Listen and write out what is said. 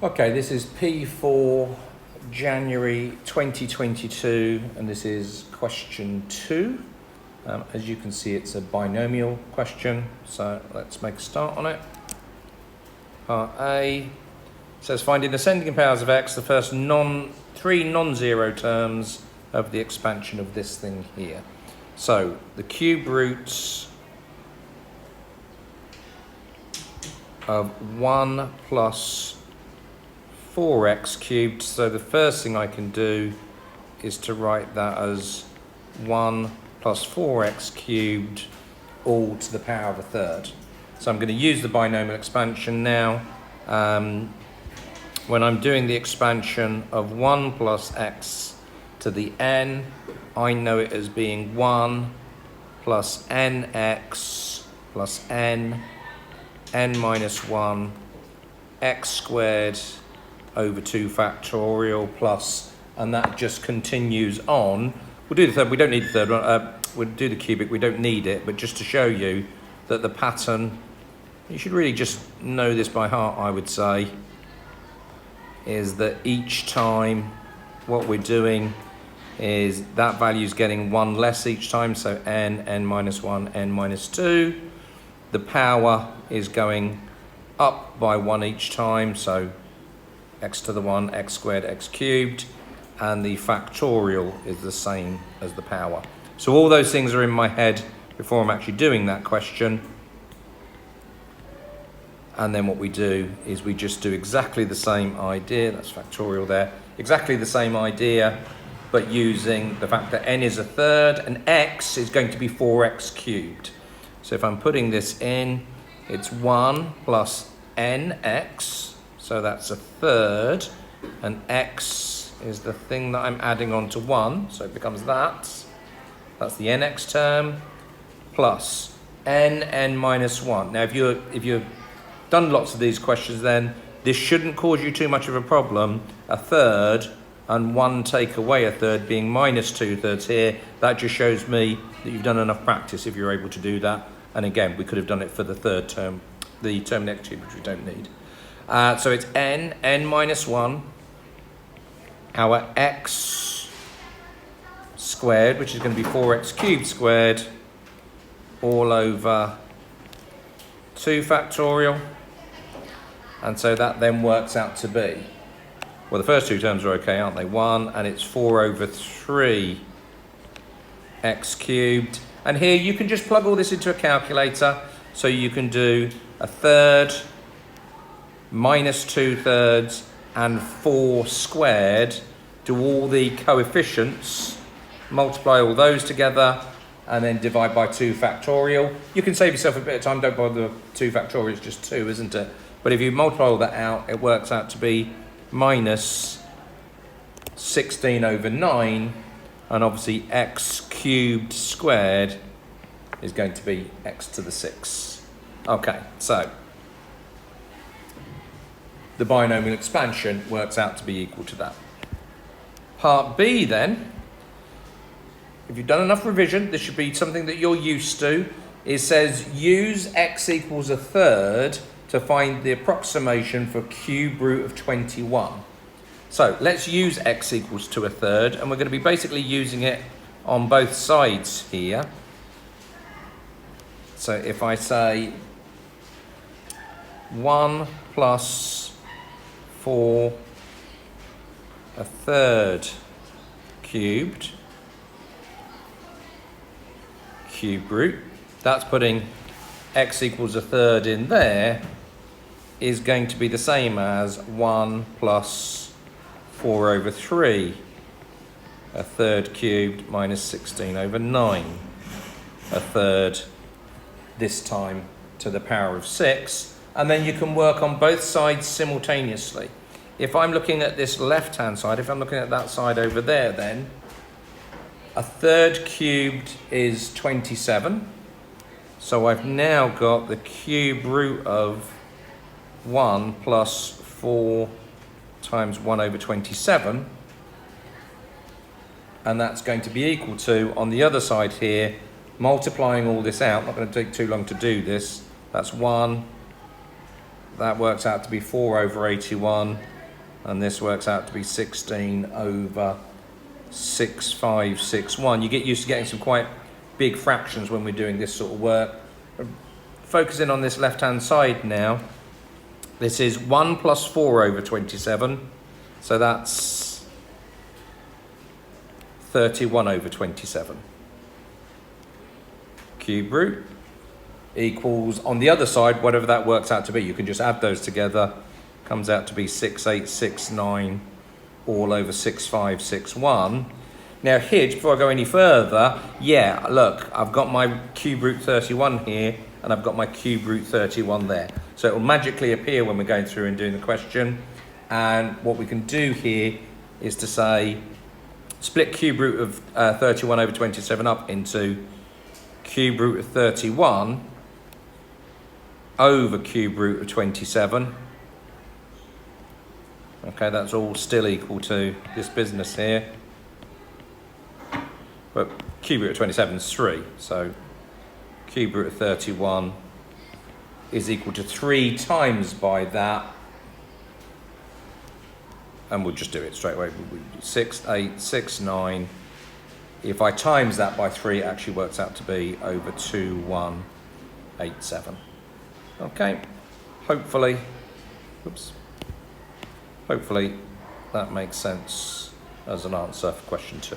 Okay, this is P4 January 2022 and this is question 2. As you can see, it's a binomial question, so let's make a start on it. Part A says find in ascending powers of x the first three non-zero terms of the expansion of this thing here. So the cube roots of 1 plus 4x cubed, so the first thing I can do is to write that as 1 plus 4x cubed all to the power of a third. So I'm going to use the binomial expansion now. When I'm doing the expansion of 1 plus x to the n, I know it as being 1 plus nx plus n minus 1 x squared over 2 factorial plus, and that just continues on. We'll do the third, we don't need the third one, we'll do the cubic, we don't need it, but just to show you that the pattern, you should really just know this by heart, I would say, is that each time what we're doing is that value's getting 1 less each time, so n minus 1, n minus 2. The power is going up by 1 each time, so x to the 1, x squared, x cubed, and the factorial is the same as the power. So all those things are in my head before I'm actually doing that question. And then what we do is we just do exactly the same idea, that's factorial there, exactly the same idea, but using the fact that n is a third and x is going to be 4x cubed. So if I'm putting this in, it's 1 plus nx, so that's a third, and x is the thing that I'm adding on to 1, so it becomes that. That's the nx term, plus n minus 1. Now if you've done lots of these questions, then this shouldn't cause you too much of a problem. A third and 1 take away a third being minus 2/3 here, that just shows me that you've done enough practice if you're able to do that. And again, we could have done it for the third term, the term next to it, which we don't need. So it's n minus 1, our x squared, which is going to be 4x cubed squared, all over 2 factorial. And so that then works out to be, well, the first two terms are okay, aren't they? 1, and it's 4 over 3 x cubed. And here you can just plug all this into a calculator. So you can do a third minus 2/3 and 4 squared. Do all the coefficients, multiply all those together, and then divide by 2 factorial. You can save yourself a bit of time, don't bother with 2 factorial, it's just 2, isn't it? But if you multiply all that out, it works out to be minus 16 over 9, and obviously x cubed squared is going to be x to the 6. Okay, so the binomial expansion works out to be equal to that. Part B then, if you've done enough revision, this should be something that you're used to. It says use x equals a third to find the approximation for cube root of 21. So let's use x equals to a third, and we're going to be basically using it on both sides here. So if I say 1 plus 4 a third cubed, cube root, that's putting x equals a third in there, is going to be the same as 1 plus 4 over 3 a third cubed minus 16 over 9 a third, this time to the power of 6, and then you can work on both sides simultaneously. If I'm looking at this left hand side, if I'm looking at that side over there, then a third cubed is 27, so I've now got the cube root of 1 plus 4 times 1 over 27, and that's going to be equal to, on the other side here, multiplying all this out, not going to take too long to do this, that's 1, that works out to be 4 over 81, and this works out to be 16 over 6561. You get used to getting some quite big fractions when we're doing this sort of work. Focusing on this left-hand side now, this is 1 plus 4 over 27, so that's 31 over 27. Cube root equals, on the other side, whatever that works out to be. You can just add those together. Comes out to be 6869 all over 6561. Now here, before I go any further, yeah, look, I've got my cube root 31 here, and I've got my cube root 31 there. So it will magically appear when we're going through and doing the question. And what we can do here is to say, split cube root of 31 over 27 up into cube root of 31 over cube root of 27. Okay, that's all still equal to this business here. But cube root of 27 is 3, so cube root of 31 is equal to 3 times by that. And we'll just do it straight away. 6869. If I times that by 3, it actually works out to be over 2187. Okay, hopefully that makes sense as an answer for question 2.